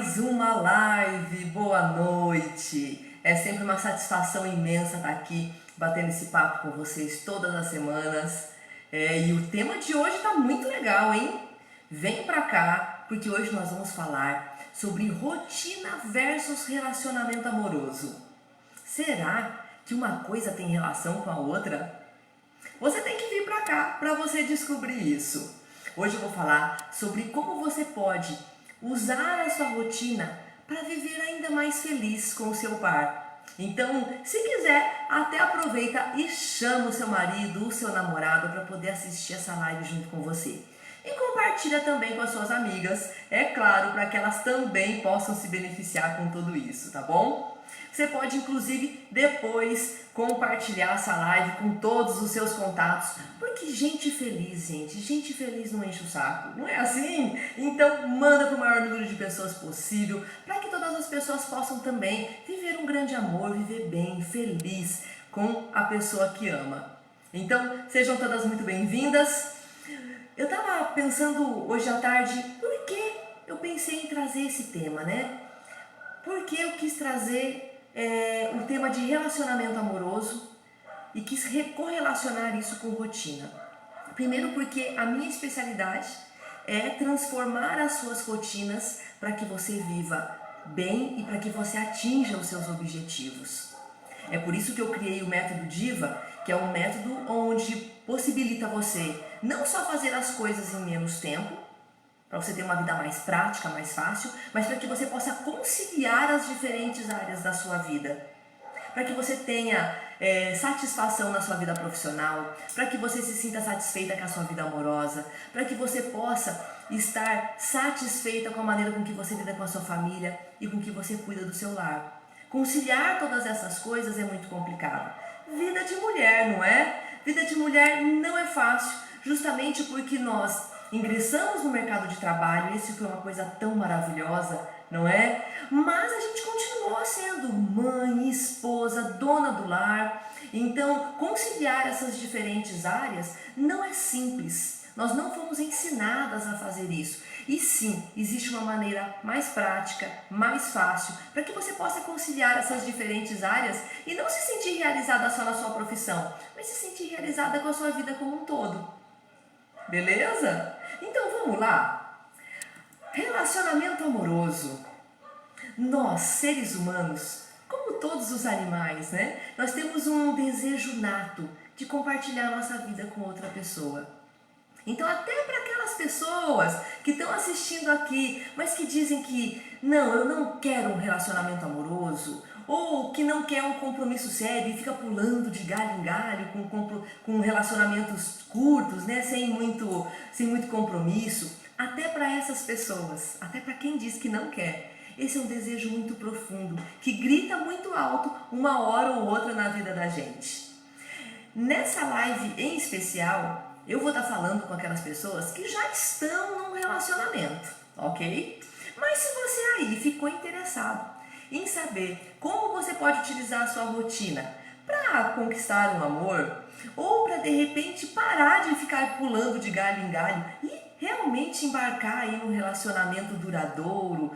mais uma live, boa noite. É sempre uma satisfação imensa estar aqui batendo esse papo com vocês todas as semanas. E o tema de hoje está muito legal, hein? Vem pra cá, porque hoje nós vamos falar sobre rotina versus relacionamento amoroso. Será que uma coisa tem relação com a outra? Você tem que vir pra cá para você descobrir isso. Hoje eu vou falar sobre como você pode usar a sua rotina para viver ainda mais feliz com o seu par. Então, se quiser, até aproveita e chama o seu marido, o seu namorado para poder assistir essa live junto com você. E compartilha também com as suas amigas, é claro, para que elas também possam se beneficiar com tudo isso, tá bom? Você pode, inclusive, depois compartilhar essa live com todos os seus contatos, porque gente feliz não enche o saco, não é assim? Então, manda para o maior número de pessoas possível, para que todas as pessoas possam também viver um grande amor, viver bem, feliz com a pessoa que ama. Então, sejam todas muito bem-vindas. Eu estava pensando hoje à tarde, por que eu pensei em trazer esse tema, né? Porque eu quis trazer um tema de relacionamento amoroso e quis correlacionar isso com rotina. Primeiro porque a minha especialidade é transformar as suas rotinas para que você viva bem e para que você atinja os seus objetivos. É por isso que eu criei o método Diva, que é um método onde possibilita você não só fazer as coisas em menos tempo, para você ter uma vida mais prática, mais fácil, mas para que você possa conciliar as diferentes áreas da sua vida. Para que você tenha satisfação na sua vida profissional, para que você se sinta satisfeita com a sua vida amorosa, para que você possa estar satisfeita com a maneira com que você lida com a sua família e com que você cuida do seu lar. Conciliar todas essas coisas é muito complicado. Vida de mulher, não é? Vida de mulher não é fácil, justamente porque nós ingressamos no mercado de trabalho, isso foi uma coisa tão maravilhosa, não é? Mas a gente continuou sendo mãe, esposa, dona do lar. Então, conciliar essas diferentes áreas não é simples. Nós não fomos ensinadas a fazer isso. E sim, existe uma maneira mais prática, mais fácil, para que você possa conciliar essas diferentes áreas e não se sentir realizada só na sua profissão, mas se sentir realizada com a sua vida como um todo. Beleza? Então vamos lá. Relacionamento amoroso. Nós, seres humanos, como todos os animais, né? Nós temos um desejo nato de compartilhar nossa vida com outra pessoa. Então, até para aquelas pessoas que estão assistindo aqui, mas que dizem que não, eu não quero um relacionamento amoroso, ou que não quer um compromisso sério e fica pulando de galho em galho com relacionamentos curtos, né, sem muito compromisso, até para essas pessoas, até para quem diz que não quer, esse é um desejo muito profundo, que grita muito alto uma hora ou outra na vida da gente. Nessa live em especial, eu vou estar falando com aquelas pessoas que já estão num relacionamento, ok? Mas se você aí ficou interessado em saber como você pode utilizar a sua rotina para conquistar um amor, ou para de repente parar de ficar pulando de galho em galho e realmente embarcar aí num relacionamento duradouro,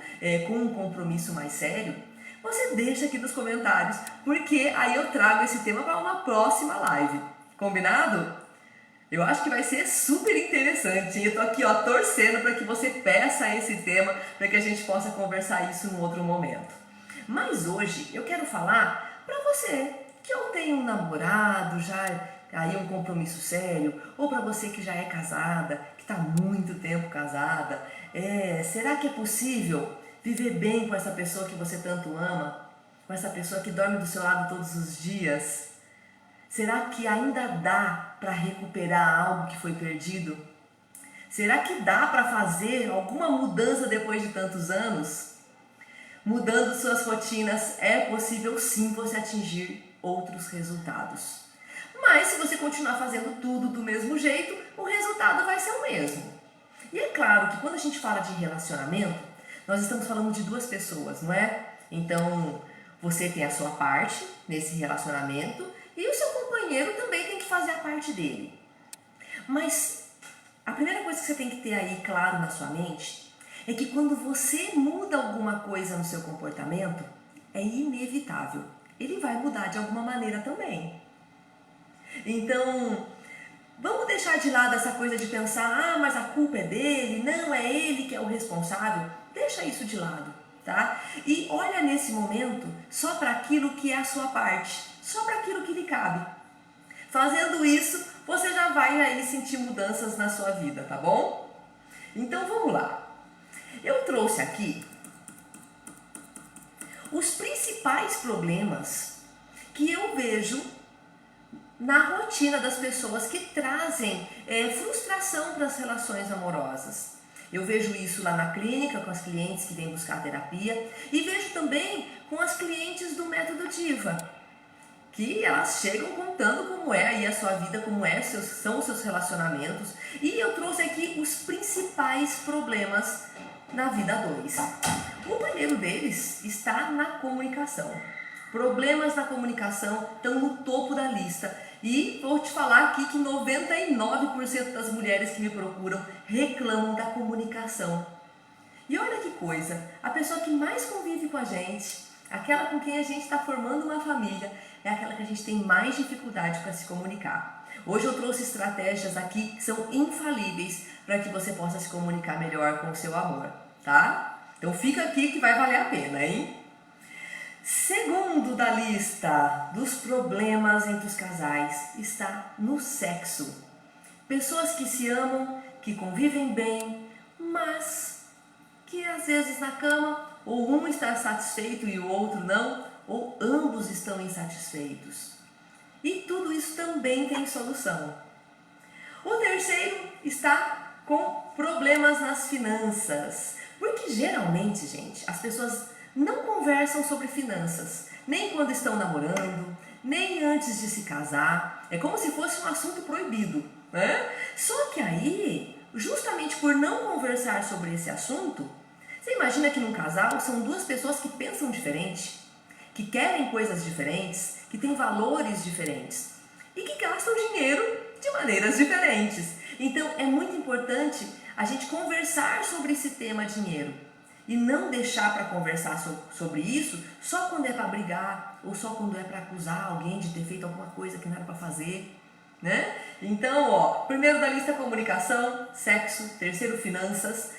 com um compromisso mais sério, você deixa aqui nos comentários, porque aí eu trago esse tema para uma próxima live. Combinado? Eu acho que vai ser super interessante. Eu tô aqui, torcendo para que você peça esse tema, para que a gente possa conversar isso num outro momento. Mas hoje eu quero falar para você que ou tem um namorado, já aí um compromisso sério, ou para você que já é casada, que está muito tempo casada. Será que é possível viver bem com essa pessoa que você tanto ama? Com essa pessoa que dorme do seu lado todos os dias? Será que ainda dá para recuperar algo que foi perdido? Será que dá para fazer alguma mudança depois de tantos anos? Mudando suas rotinas, é possível sim você atingir outros resultados. Mas se você continuar fazendo tudo do mesmo jeito, o resultado vai ser o mesmo. E é claro que quando a gente fala de relacionamento, nós estamos falando de duas pessoas, não é? Então, você tem a sua parte nesse relacionamento e o seu companheiro também tem que fazer a parte dele. Mas a primeira coisa que você tem que ter aí claro na sua mente é que quando você muda alguma coisa no seu comportamento, é inevitável. Ele vai mudar de alguma maneira também. Então, vamos deixar de lado essa coisa de pensar, mas a culpa é dele, não é ele que é o responsável. Deixa isso de lado, tá? E olha nesse momento só para aquilo que é a sua parte, só para aquilo que lhe cabe. Fazendo isso, você já vai aí sentir mudanças na sua vida, tá bom? Então vamos lá. Eu trouxe aqui os principais problemas que eu vejo na rotina das pessoas que trazem frustração para as relações amorosas. Eu vejo isso lá na clínica com as clientes que vêm buscar terapia e vejo também com as clientes do Método Diva, que elas chegam contando como é aí a sua vida, são os seus relacionamentos, e eu trouxe aqui os principais problemas na vida 2. O primeiro deles está na comunicação. Problemas na comunicação estão no topo da lista. E vou te falar aqui que 99% das mulheres que me procuram reclamam da comunicação. E olha que coisa, a pessoa que mais convive com a gente, aquela com quem a gente está formando uma família, é aquela que a gente tem mais dificuldade para se comunicar. Hoje eu trouxe estratégias aqui que são infalíveis para que você possa se comunicar melhor com o seu amor, tá? Então fica aqui que vai valer a pena, hein? Segundo da lista dos problemas entre os casais está no sexo. Pessoas que se amam, que convivem bem, mas que às vezes na cama ou um está satisfeito e o outro não, ou ambos estão insatisfeitos. E tudo isso também tem solução. O terceiro está com problemas nas finanças. Porque geralmente, gente, as pessoas não conversam sobre finanças, nem quando estão namorando, nem antes de se casar. É como se fosse um assunto proibido, né? Só que aí, justamente por não conversar sobre esse assunto, você imagina que num casal são duas pessoas que pensam diferente, que querem coisas diferentes, que têm valores diferentes e que gastam dinheiro de maneiras diferentes. Então é muito importante a gente conversar sobre esse tema dinheiro e não deixar para conversar sobre isso só quando é para brigar ou só quando é para acusar alguém de ter feito alguma coisa que não era para fazer, né? Então, primeiro da lista comunicação, sexo, terceiro finanças.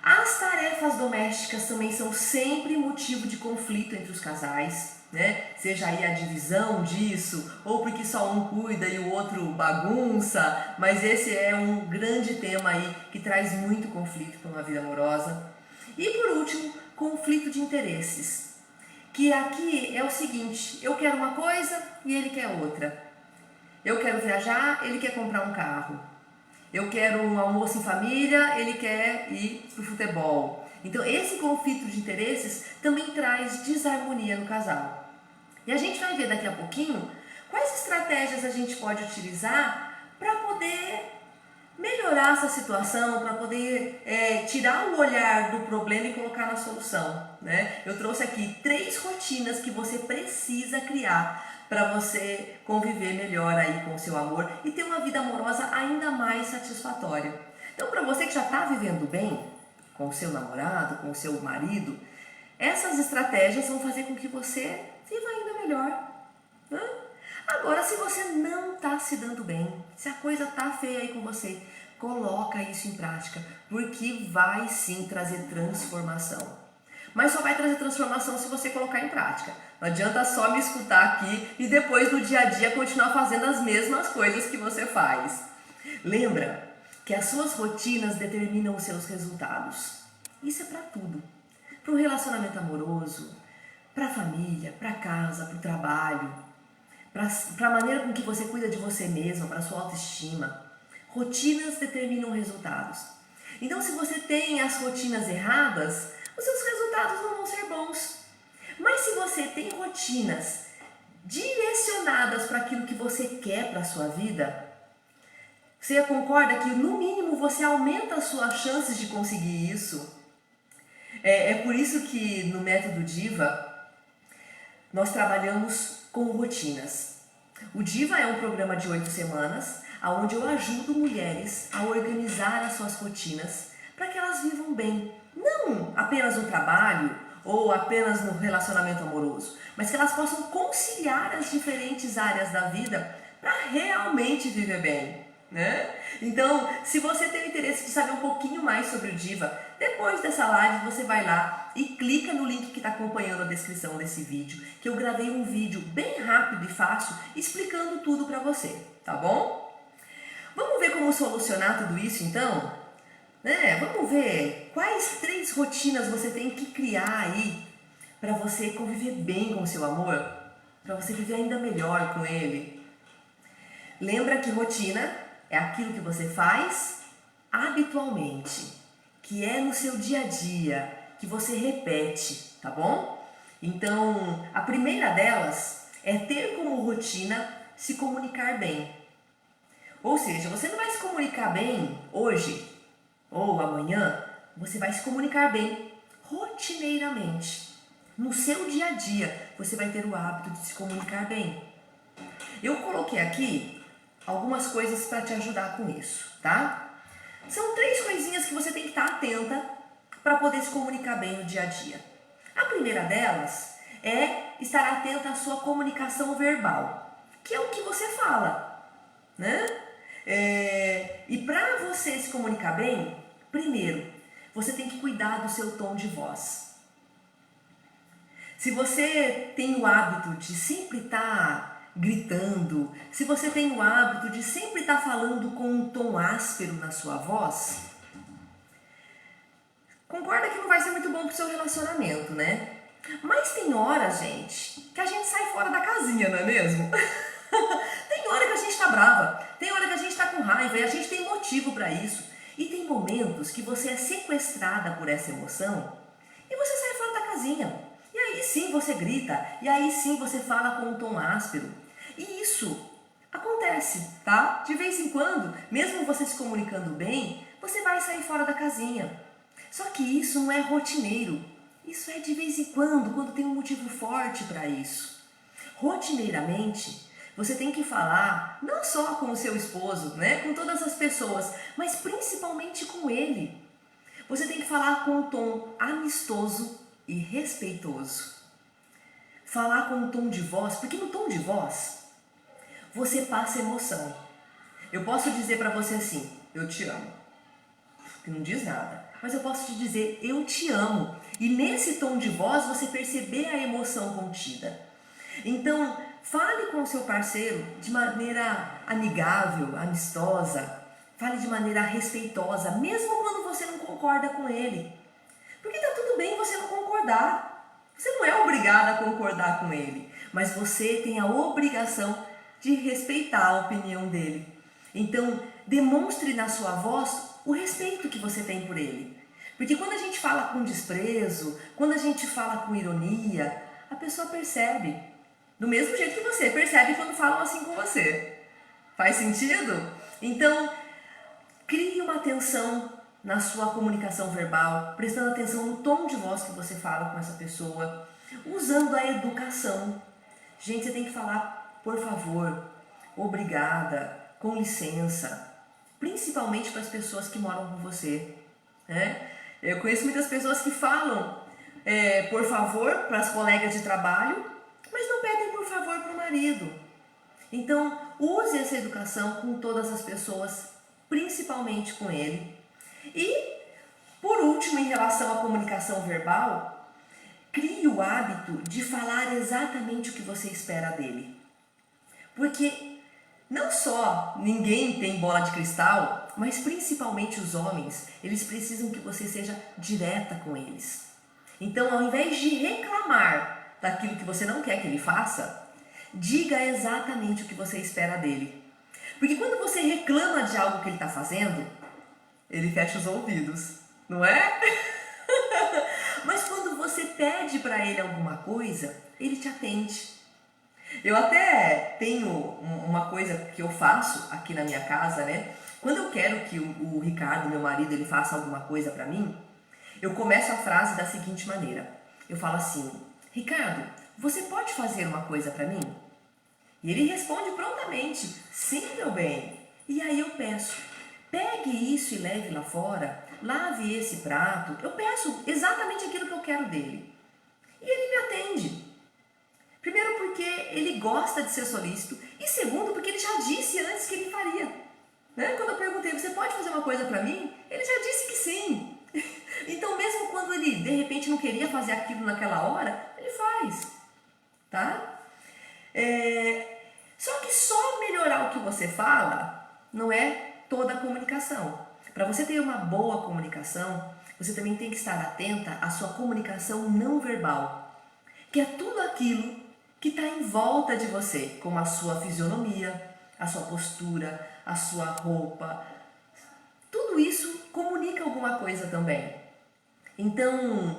As tarefas domésticas também são sempre motivo de conflito entre os casais, né? Seja aí a divisão disso, ou porque só um cuida e o outro bagunça, mas esse é um grande tema aí que traz muito conflito para uma vida amorosa. E por último, conflito de interesses, que aqui é o seguinte: eu quero uma coisa e ele quer outra. Eu quero viajar, ele quer comprar um carro. Eu quero um almoço em família, ele quer ir para o futebol. Então esse conflito de interesses também traz desarmonia no casal. E a gente vai ver daqui a pouquinho quais estratégias a gente pode utilizar para poder melhorar essa situação, para poder tirar o olhar do problema e colocar na solução, né? Eu trouxe aqui 3 rotinas que você precisa criar para você conviver melhor aí com o seu amor e ter uma vida amorosa ainda mais satisfatória. Então, para você que já está vivendo bem com o seu namorado, com o seu marido, essas estratégias vão fazer com que você viva ainda melhor, né? Agora, se você não está se dando bem, se a coisa está feia aí com você, coloca isso em prática, porque vai sim trazer transformação. Mas só vai trazer transformação se você colocar em prática. Não adianta só me escutar aqui e depois no dia a dia continuar fazendo as mesmas coisas que você faz. Lembra que as suas rotinas determinam os seus resultados. Isso é para tudo. Para o relacionamento amoroso, para a família, para casa, para o trabalho, para a maneira com que você cuida de você mesmo, para a sua autoestima. Rotinas determinam resultados. Então, se você tem as rotinas erradas, os seus resultados não vão ser bons. Mas se você tem rotinas direcionadas para aquilo que você quer para a sua vida, você concorda que no mínimo você aumenta as suas chances de conseguir isso? É por isso que no Método Diva nós trabalhamos com rotinas. O Diva é um programa de 8 semanas, onde eu ajudo mulheres a organizar as suas rotinas para que elas vivam bem. Não apenas no trabalho ou apenas no relacionamento amoroso, mas que elas possam conciliar as diferentes áreas da vida para realmente viver bem, né? Então, se você tem interesse de saber um pouquinho mais sobre o Diva, depois dessa live você vai lá e clica no link que está acompanhando a descrição desse vídeo, que eu gravei um vídeo bem rápido e fácil explicando tudo para você, tá bom? Vamos ver como solucionar tudo isso então? Vamos ver quais 3 rotinas você tem que criar aí para você conviver bem com o seu amor, para você viver ainda melhor com ele. Lembra que rotina é aquilo que você faz habitualmente, que é no seu dia a dia, que você repete, tá bom? Então, a primeira delas é ter como rotina se comunicar bem. Ou seja, você não vai se comunicar bem hoje ou amanhã, você vai se comunicar bem rotineiramente. No seu dia a dia, você vai ter o hábito de se comunicar bem. Eu coloquei aqui algumas coisas para te ajudar com isso, tá? São 3 coisinhas que você tem que estar atenta para poder se comunicar bem no dia a dia. A primeira delas é estar atenta à sua comunicação verbal, que é o que você fala, né? E para você se comunicar bem, primeiro, você tem que cuidar do seu tom de voz. Se você tem o hábito de sempre estar gritando, se você tem o hábito de sempre estar falando com um tom áspero na sua voz, concorda que não vai ser muito bom pro seu relacionamento, né? Mas tem horas, gente, que a gente sai fora da casinha, não é mesmo? Tem hora que a gente tá brava, tem hora que a gente tá com raiva e a gente tem motivo para isso. E tem momentos que você é sequestrada por essa emoção e você sai fora da casinha. E aí sim você grita, e aí sim você fala com um tom áspero. E isso acontece, tá? De vez em quando, mesmo você se comunicando bem, você vai sair fora da casinha. Só que isso não é rotineiro. Isso é de vez em quando tem um motivo forte para isso. Rotineiramente, você tem que falar não só com o seu esposo, né, com todas as pessoas, mas principalmente com ele. Você tem que falar com um tom amistoso e respeitoso. Falar com um tom de voz, porque no tom de voz você passa emoção. Eu posso dizer para você assim, eu te amo, que não diz nada, mas eu posso te dizer, eu te amo. E nesse tom de voz você perceber a emoção contida. Então, fale com o seu parceiro de maneira amigável, amistosa. Fale de maneira respeitosa, mesmo quando você não concorda com ele. Porque tá tudo bem você não concordar. Você não é obrigada a concordar com ele. Mas você tem a obrigação de respeitar a opinião dele. Então, demonstre na sua voz o respeito que você tem por ele. Porque quando a gente fala com desprezo, quando a gente fala com ironia, a pessoa percebe. Do mesmo jeito que você percebe quando falam assim com você. Faz sentido? Então, crie uma atenção na sua comunicação verbal, prestando atenção no tom de voz que você fala com essa pessoa, usando a educação. Gente, você tem que falar por favor, obrigada, com licença, principalmente para as pessoas que moram com você, né? Eu conheço muitas pessoas que falam por favor para as colegas de trabalho, mas não pedem por favor para o marido. Então, use essa educação com todas as pessoas, principalmente com ele. E, por último, em relação à comunicação verbal, crie o hábito de falar exatamente o que você espera dele. Porque não só ninguém tem bola de cristal, mas principalmente os homens, eles precisam que você seja direta com eles. Então, ao invés de reclamar daquilo que você não quer que ele faça, diga exatamente o que você espera dele. Porque quando você reclama de algo que ele está fazendo, ele fecha os ouvidos, não é? Mas quando você pede para ele alguma coisa, ele te atende. Eu até tenho uma coisa que eu faço aqui na minha casa, né? Quando eu quero que o Ricardo, meu marido, ele faça alguma coisa para mim, eu começo a frase da seguinte maneira. Eu falo assim, Ricardo, você pode fazer uma coisa para mim? E ele responde prontamente, sim, meu bem. E aí eu peço, pegue isso e leve lá fora, lave esse prato. Eu peço exatamente aquilo que eu quero dele. E ele me atende. Primeiro porque ele gosta de ser solícito e segundo porque ele já disse antes que ele faria. Né? Quando eu perguntei, você pode fazer uma coisa para mim? Ele já disse que sim. Então mesmo quando ele de repente não queria fazer aquilo naquela hora, ele faz. Tá? Só que só melhorar o que você fala não é toda a comunicação. Para você ter uma boa comunicação, você também tem que estar atenta à sua comunicação não verbal, que é tudo aquilo que está em volta de você, como a sua fisionomia, a sua postura, a sua roupa. Tudo isso comunica alguma coisa também. Então,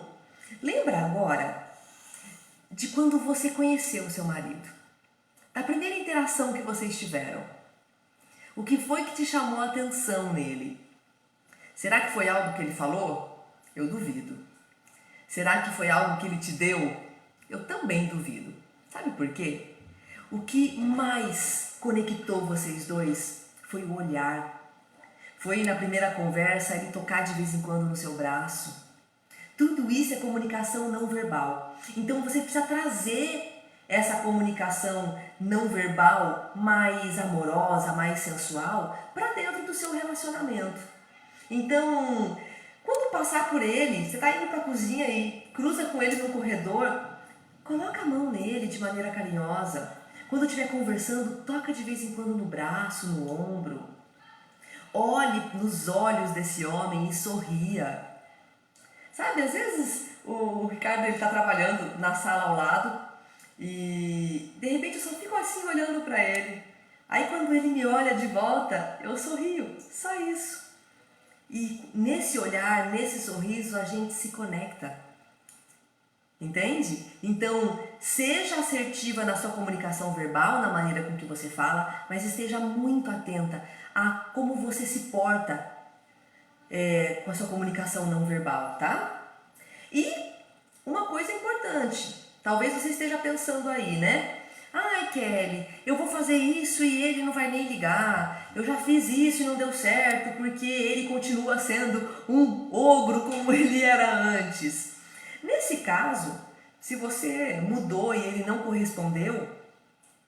lembra agora de quando você conheceu o seu marido, da primeira interação que vocês tiveram. O que foi que te chamou a atenção nele? Será que foi algo que ele falou? Eu duvido. Será que foi algo que ele te deu? Eu também duvido. Sabe por quê? O que mais conectou vocês dois foi o olhar. Foi na primeira conversa ele tocar de vez em quando no seu braço. Tudo isso é comunicação não verbal. Então você precisa trazer essa comunicação não verbal mais amorosa, mais sensual para dentro do seu relacionamento. Então, quando passar por ele, você está indo para a cozinha e cruza com ele no corredor, coloca a mão nele de maneira carinhosa. Quando estiver conversando, toca de vez em quando no braço, no ombro. Olhe nos olhos desse homem e sorria. Sabe, às vezes o Ricardo está trabalhando na sala ao lado e de repente eu só fico assim olhando para ele. Aí quando ele me olha de volta, eu sorrio, só isso. E nesse olhar, nesse sorriso, a gente se conecta. Entende? Então, seja assertiva na sua comunicação verbal, na maneira com que você fala, mas esteja muito atenta a como você se porta com a sua comunicação não verbal, tá? E uma coisa importante, talvez você esteja pensando aí, né? Ai, Kelly, eu vou fazer isso e ele não vai nem ligar. Eu já fiz isso e não deu certo porque ele continua sendo um ogro como ele era antes. Nesse caso, se você mudou e ele não correspondeu,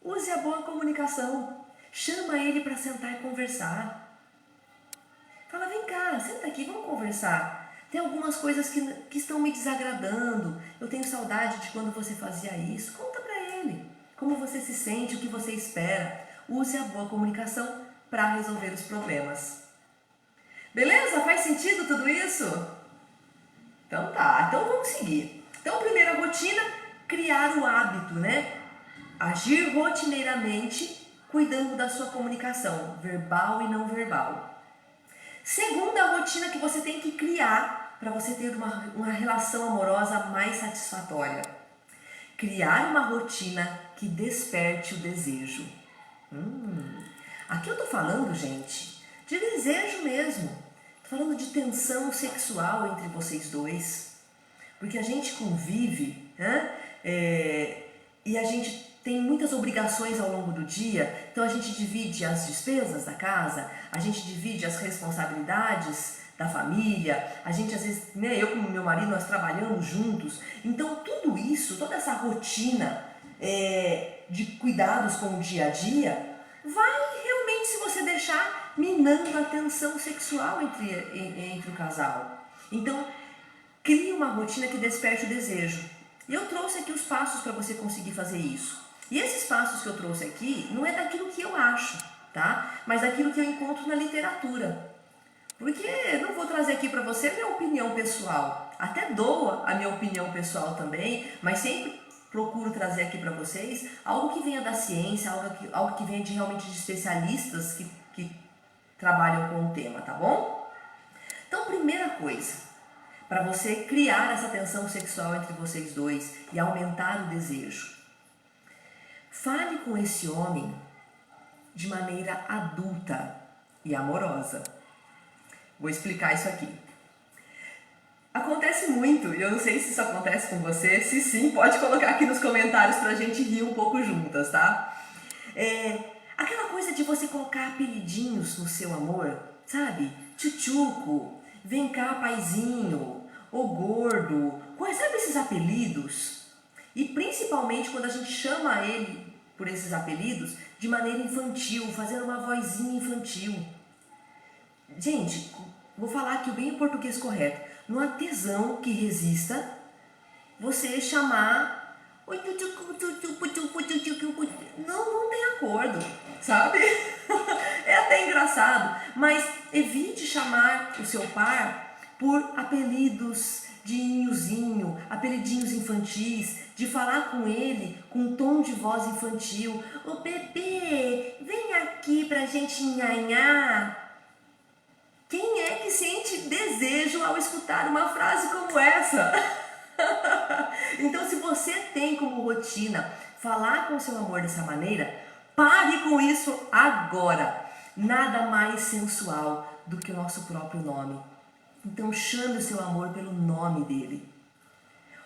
use a boa comunicação. Chama ele para sentar e conversar. Fala, vem cá, senta aqui, vamos conversar. Tem algumas coisas que estão me desagradando. Eu tenho saudade de quando você fazia isso. Conta para ele como você se sente, o que você espera. Use a boa comunicação para resolver os problemas. Beleza? Faz sentido tudo isso? Então tá, então vamos seguir. Então, primeira rotina, criar o hábito, né? Agir rotineiramente, cuidando da sua comunicação, verbal e não verbal. Segunda rotina que você tem que criar para você ter uma relação amorosa mais satisfatória. Criar uma rotina que desperte o desejo. Aqui eu tô falando, gente, de desejo mesmo. Tô falando de tensão sexual entre vocês dois. Porque a gente convive, né? E a gente tem muitas obrigações ao longo do dia, então a gente divide as despesas da casa, a gente divide as responsabilidades da família, a gente às vezes, né, eu com meu marido, nós trabalhamos juntos, então tudo isso, toda essa rotina de cuidados com o dia a dia, vai realmente, se você deixar, minando a tensão sexual entre o casal. Então, crie uma rotina que desperte o desejo. E eu trouxe aqui os passos para você conseguir fazer isso. E esses passos que eu trouxe aqui não é daquilo que eu acho, tá? Mas daquilo que eu encontro na literatura. Porque eu não vou trazer aqui para você a minha opinião pessoal. Até dou a minha opinião pessoal também, mas sempre procuro trazer aqui para vocês algo que venha da ciência, algo que venha realmente de especialistas que trabalham com o tema, tá bom? Então, primeira coisa, para você criar essa tensão sexual entre vocês dois e aumentar o desejo. Fale com esse homem de maneira adulta e amorosa. Vou explicar isso aqui. Acontece muito, e eu não sei se isso acontece com você. Se sim, pode colocar aqui nos comentários pra gente rir um pouco juntas, tá? Aquela coisa de você colocar apelidinhos no seu amor, sabe? Tchutchuco, vem cá, paizinho, ô gordo, sabe esses apelidos? E principalmente quando a gente chama ele por esses apelidos de maneira infantil, fazendo uma vozinha infantil. Gente, vou falar aqui bem o português correto. Não há tesão que resista você chamar. Não tem acordo, sabe? É até engraçado, mas evite chamar o seu par por apelidos de inhozinho, apelidinhos infantis, de falar com ele com um tom de voz infantil. Ô bebê, vem aqui pra gente nhanhar. Quem é que sente desejo ao escutar uma frase como essa? Então, se você tem como rotina falar com o seu amor dessa maneira, pare com isso agora. Nada mais sensual do que o nosso próprio nome. Então, chame o seu amor pelo nome dele.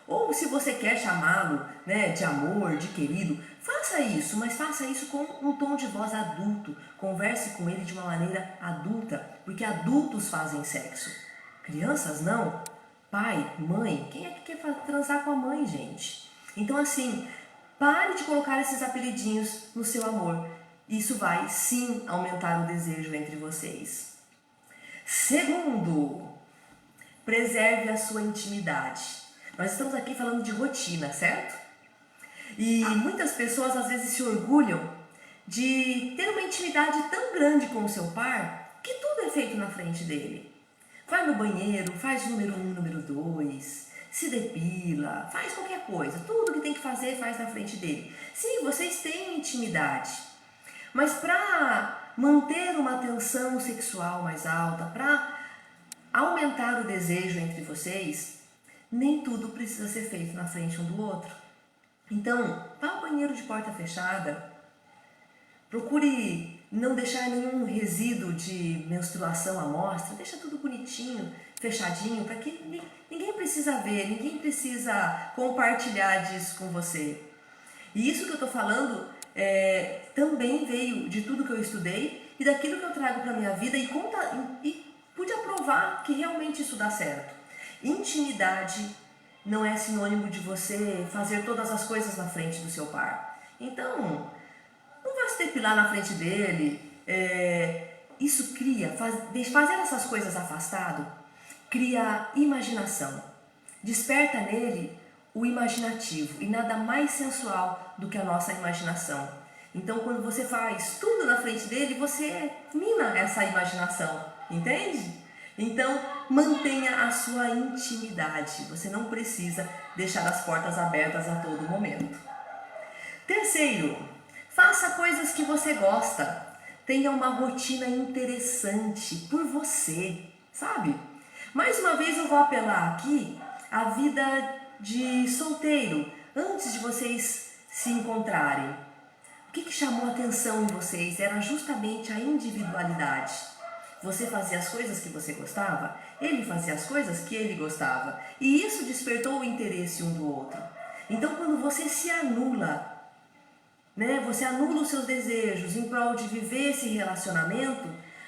Ou se você quer chamá-lo, né, de amor, de querido, faça isso, mas faça isso com um tom de voz adulto. Converse com ele de uma maneira adulta, porque adultos fazem sexo. Crianças não. Pai, mãe, quem é que quer transar com a mãe, gente? Então assim, pare de colocar esses apelidinhos no seu amor. Isso vai sim aumentar o desejo entre vocês. Segundo, preserve a sua intimidade. Nós estamos aqui falando de rotina, certo? E muitas pessoas às vezes se orgulham de ter uma intimidade tão grande com o seu par que tudo é feito na frente dele. Vai no banheiro, faz número 1, número 2, se depila, faz qualquer coisa. Tudo que tem que fazer, faz na frente dele. Sim, vocês têm intimidade, mas para manter uma tensão sexual mais alta, para aumentar o desejo entre vocês, nem tudo precisa ser feito na frente um do outro. Então, vá ao banheiro de porta fechada, procure não deixar nenhum resíduo de menstruação à mostra, deixa tudo bonitinho, fechadinho, para que ninguém precisa ver, ninguém precisa compartilhar disso com você. E isso que eu estou falando também veio de tudo que eu estudei e daquilo que eu trago para a minha vida e pude aprovar que realmente isso dá certo. Intimidade não é sinônimo de você fazer todas as coisas na frente do seu par. Então, não vá se depilar na frente dele. Isso fazer essas coisas afastado, cria imaginação. Desperta nele o imaginativo e nada mais sensual do que a nossa imaginação. Então, quando você faz tudo na frente dele, você mina essa imaginação, entende? Então, mantenha a sua intimidade. Você não precisa deixar as portas abertas a todo momento. Terceiro, faça coisas que você gosta. Tenha uma rotina interessante por você, sabe? Mais uma vez eu vou apelar aqui à vida de solteiro, antes de vocês se encontrarem. O que chamou a atenção em vocês era justamente a individualidade. Você fazia as coisas que você gostava, ele fazia as coisas que ele gostava. E isso despertou o interesse um do outro. Então, quando você se anula, você anula os seus desejos em prol de viver esse relacionamento,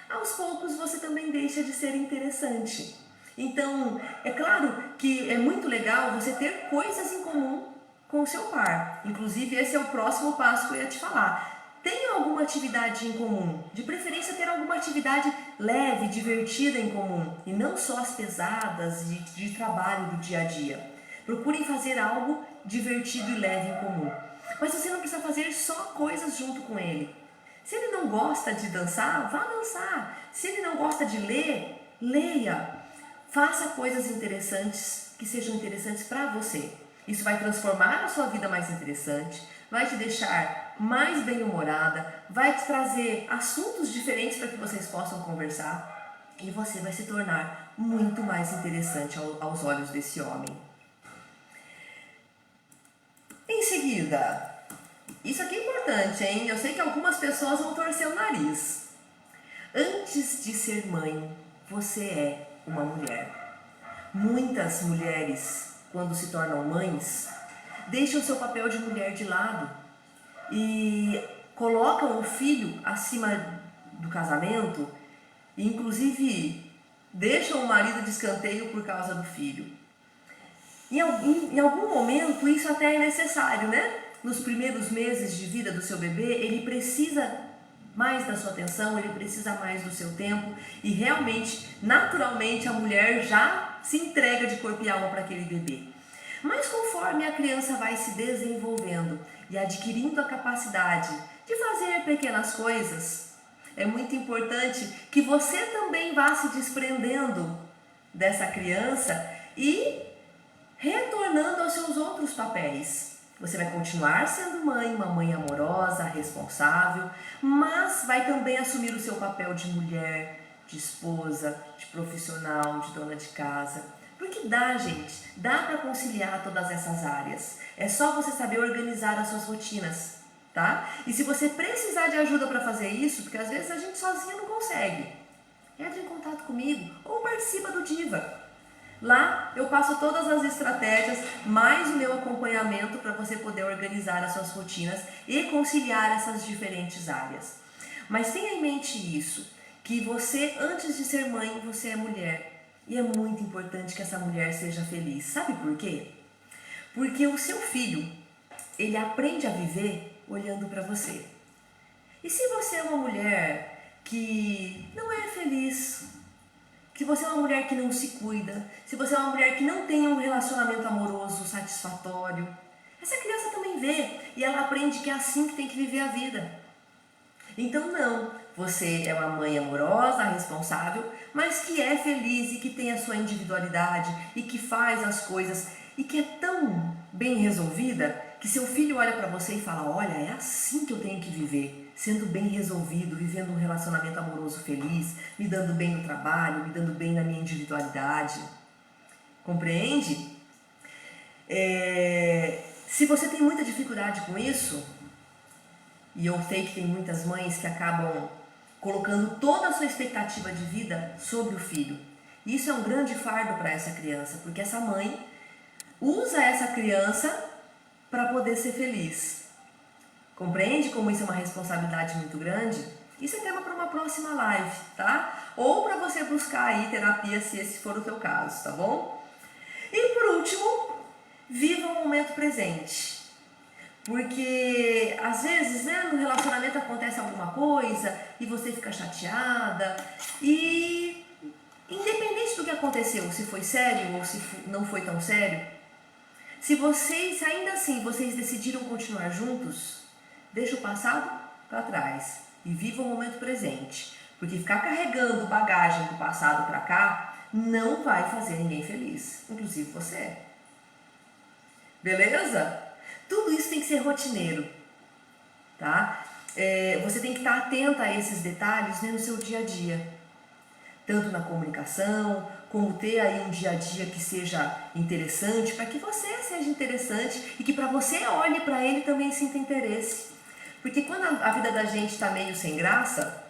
aos poucos você também deixa de ser interessante. Então, é claro que é muito legal você ter coisas em comum com o seu par. Inclusive, esse é o próximo passo que eu ia te falar. Tenha alguma atividade em comum, de preferência ter alguma atividade leve, divertida em comum, e não só as pesadas de trabalho do dia a dia. Procurem fazer algo divertido e leve em comum. Mas você não precisa fazer só coisas junto com ele. Se ele não gosta de dançar, vá dançar. Se ele não gosta de ler, leia. Faça coisas interessantes que sejam interessantes para você. Isso vai transformar a sua vida mais interessante, vai te deixar mais bem-humorada, vai te trazer assuntos diferentes para que vocês possam conversar e você vai se tornar muito mais interessante aos olhos desse homem. Em seguida, isso aqui é importante, hein? Eu sei que algumas pessoas vão torcer o nariz. Antes de ser mãe, você é uma mulher. Muitas mulheres, quando se tornam mães, deixam seu papel de mulher de lado e colocam o filho acima do casamento e inclusive deixam o marido de escanteio por causa do filho. Em algum momento isso até é necessário, né? Nos primeiros meses de vida do seu bebê, ele precisa mais da sua atenção, ele precisa mais do seu tempo e realmente, naturalmente, a mulher já se entrega de corpo e alma para aquele bebê. Mas conforme a criança vai se desenvolvendo e adquirindo a capacidade de fazer pequenas coisas, é muito importante que você também vá se desprendendo dessa criança e retornando aos seus outros papéis. Você vai continuar sendo mãe, uma mãe amorosa, responsável, mas vai também assumir o seu papel de mulher, de esposa, de profissional, de dona de casa. Porque dá, gente, dá para conciliar todas essas áreas. É só você saber organizar as suas rotinas, tá? E se você precisar de ajuda para fazer isso, porque às vezes a gente sozinha não consegue, entre em contato comigo ou participa do Diva. Lá eu passo todas as estratégias, mais o meu acompanhamento para você poder organizar as suas rotinas e conciliar essas diferentes áreas. Mas tenha em mente isso, que você, antes de ser mãe, você é mulher. E é muito importante que essa mulher seja feliz. Sabe por quê? Porque o seu filho, ele aprende a viver olhando para você. E se você é uma mulher que não é feliz, se você é uma mulher que não se cuida, se você é uma mulher que não tem um relacionamento amoroso satisfatório, essa criança também vê e ela aprende que é assim que tem que viver a vida. Então não, você é uma mãe amorosa, responsável, mas que é feliz e que tem a sua individualidade e que faz as coisas e que é tão bem resolvida que seu filho olha para você e fala: olha, é assim que eu tenho que viver, sendo bem resolvido, vivendo um relacionamento amoroso feliz, me dando bem no trabalho, me dando bem na minha individualidade. Compreende? Se você tem muita dificuldade com isso, e eu sei que tem muitas mães que acabam colocando toda a sua expectativa de vida sobre o filho. Isso é um grande fardo para essa criança, porque essa mãe usa essa criança para poder ser feliz. Compreende como isso é uma responsabilidade muito grande? Isso é tema para uma próxima live, tá? Ou para você buscar aí terapia, se esse for o teu caso, tá bom? E por último, viva o momento presente. Porque às vezes, né, no relacionamento acontece alguma coisa e você fica chateada e independente do que aconteceu, se foi sério ou se não foi tão sério, se ainda assim vocês decidiram continuar juntos, deixa o passado para trás e viva o momento presente. Porque ficar carregando bagagem do passado para cá não vai fazer ninguém feliz, inclusive você. Beleza? Tudo isso tem que ser rotineiro, tá? Você tem que estar atenta a esses detalhes, né, no seu dia a dia. Tanto na comunicação, como ter aí um dia a dia que seja interessante, para que você seja interessante e que para você olhe para ele também sinta interesse. Porque quando a vida da gente está meio sem graça,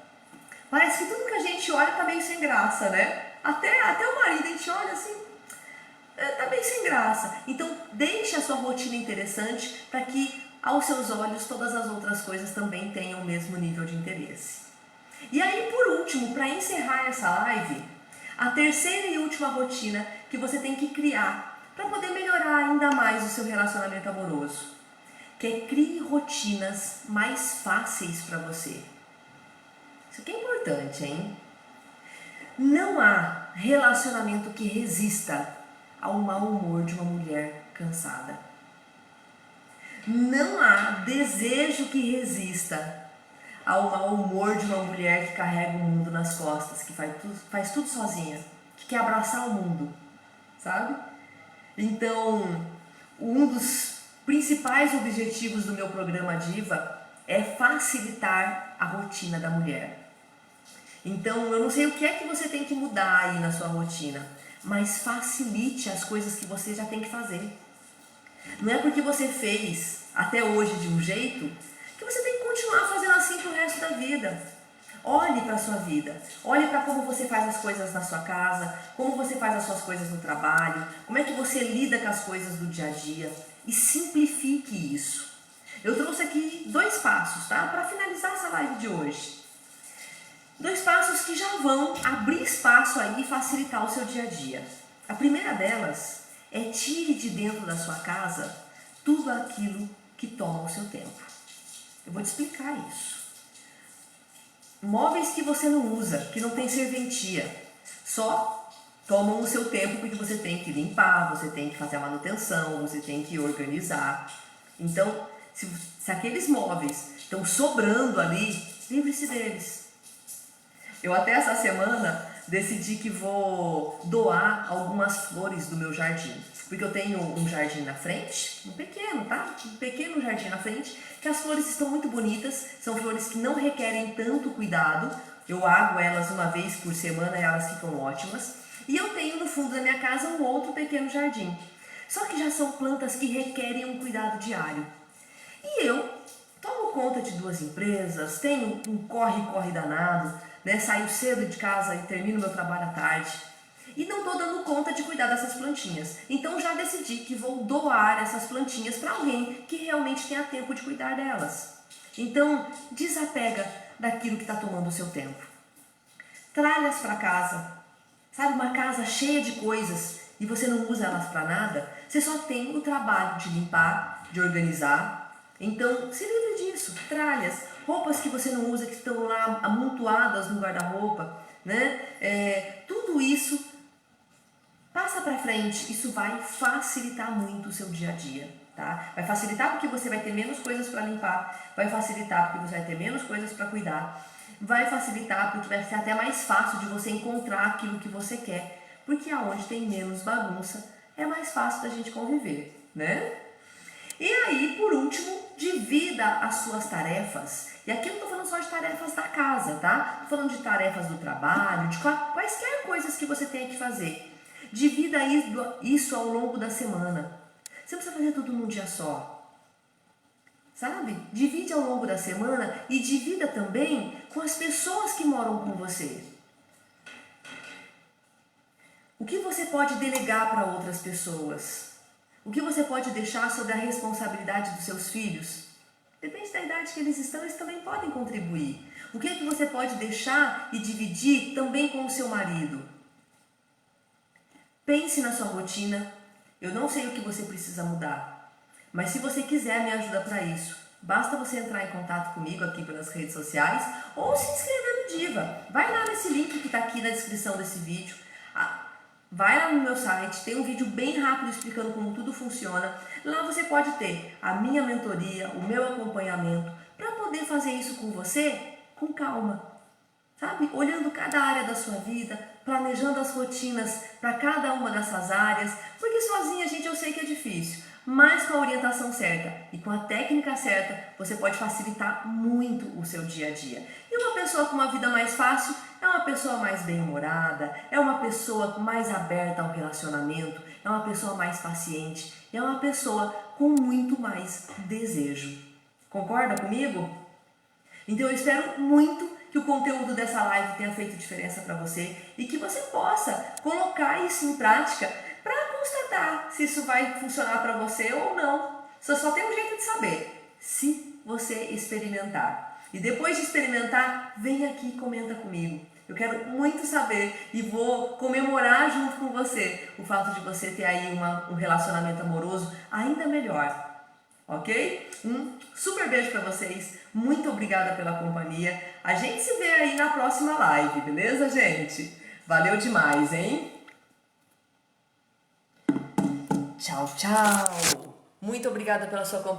parece que tudo que a gente olha está meio sem graça, né? Até o marido, a gente olha assim, tá bem sem graça. Então deixe a sua rotina interessante para que aos seus olhos todas as outras coisas também tenham o mesmo nível de interesse. E aí, por último, para encerrar essa live, a terceira e última rotina que você tem que criar para poder melhorar ainda mais o seu relacionamento amoroso, que é crie rotinas mais fáceis para você. Isso aqui é importante, hein? Não há relacionamento que resista ao mau humor de uma mulher cansada. Não há desejo que resista ao mau humor de uma mulher que carrega o mundo nas costas, que faz tudo sozinha, que quer abraçar o mundo, sabe? Então, um dos principais objetivos do meu programa Diva é facilitar a rotina da mulher. Então, eu não sei o que é que você tem que mudar aí na sua rotina, mas facilite as coisas que você já tem que fazer. Não é porque você fez até hoje de um jeito que você tem que continuar fazendo assim pro resto da vida. Olhe para a sua vida, olhe para como você faz as coisas na sua casa, como você faz as suas coisas no trabalho, como é que você lida com as coisas do dia a dia e simplifique isso. Eu trouxe aqui 2 passos, tá? Para finalizar essa live de hoje. Dois passos que já vão abrir espaço aí e facilitar o seu dia a dia. A primeira delas é tire de dentro da sua casa tudo aquilo que toma o seu tempo. Eu vou te explicar isso. Móveis que você não usa, que não tem serventia, só tomam o seu tempo porque você tem que limpar, você tem que fazer a manutenção, você tem que organizar. Então, se aqueles móveis estão sobrando ali, livre-se deles. Eu até essa semana decidi que vou doar algumas flores do meu jardim. Porque eu tenho um jardim na frente, um pequeno, tá? Um pequeno jardim na frente, que as flores estão muito bonitas, são flores que não requerem tanto cuidado. Eu ago elas uma vez por semana e elas ficam ótimas. E eu tenho no fundo da minha casa um outro pequeno jardim. Só que já são plantas que requerem um cuidado diário. E eu tomo conta de duas empresas, tenho um corre-corre danado, né? Saio cedo de casa e termino meu trabalho à tarde. E não estou dando conta de cuidar dessas plantinhas. Então já decidi que vou doar essas plantinhas para alguém que realmente tenha tempo de cuidar delas. Então desapega daquilo que está tomando o seu tempo. Traga-as para casa. Sabe, uma casa cheia de coisas e você não usa elas para nada, você só tem o trabalho de limpar, de organizar. Então se livre disso, tralhas, roupas que você não usa, que estão lá amontoadas no guarda-roupa, né? Tudo isso passa para frente, isso vai facilitar muito o seu dia a dia, tá? Vai facilitar porque você vai ter menos coisas para limpar, vai facilitar porque você vai ter menos coisas para cuidar, vai facilitar porque vai ser até mais fácil de você encontrar aquilo que você quer, porque aonde tem menos bagunça é mais fácil da gente conviver, né? E aí, por último, divida as suas tarefas. E aqui eu não estou falando só de tarefas da casa, tá? Estou falando de tarefas do trabalho, de quaisquer coisas que você tenha que fazer. Divida isso ao longo da semana. Você não precisa fazer tudo num dia só. Sabe? Divide ao longo da semana e divida também com as pessoas que moram com você. O que você pode delegar para outras pessoas? O que você pode deixar sobre a responsabilidade dos seus filhos? Depende da idade que eles estão, eles também podem contribuir. O que é que você pode deixar e dividir também com o seu marido? Pense na sua rotina. Eu não sei o que você precisa mudar, mas se você quiser me ajuda para isso, basta você entrar em contato comigo aqui pelas redes sociais ou se inscrever no Diva. Vai lá nesse link que está aqui na descrição desse vídeo. Vai lá no meu site, tem um vídeo bem rápido explicando como tudo funciona. Lá você pode ter a minha mentoria, o meu acompanhamento, para poder fazer isso com você com calma. Sabe? Olhando cada área da sua vida, planejando as rotinas para cada uma dessas áreas, porque sozinha, gente, eu sei que é difícil, mas com a orientação certa e com a técnica certa, você pode facilitar muito o seu dia a dia. E uma pessoa com uma vida mais fácil é uma pessoa mais bem-humorada, é uma pessoa mais aberta ao relacionamento, é uma pessoa mais paciente, é uma pessoa com muito mais desejo. Concorda comigo? Então eu espero muito que o conteúdo dessa live tenha feito diferença para você e que você possa colocar isso em prática para constatar se isso vai funcionar para você ou não. Só tem um jeito de saber, se você experimentar. E depois de experimentar, vem aqui e comenta comigo. Eu quero muito saber e vou comemorar junto com você o fato de você ter aí um relacionamento amoroso ainda melhor. Ok? Um super beijo para vocês, muito obrigada pela companhia. A gente se vê aí na próxima live, beleza, gente? Valeu demais, hein? Tchau, tchau! Muito obrigada pela sua companhia.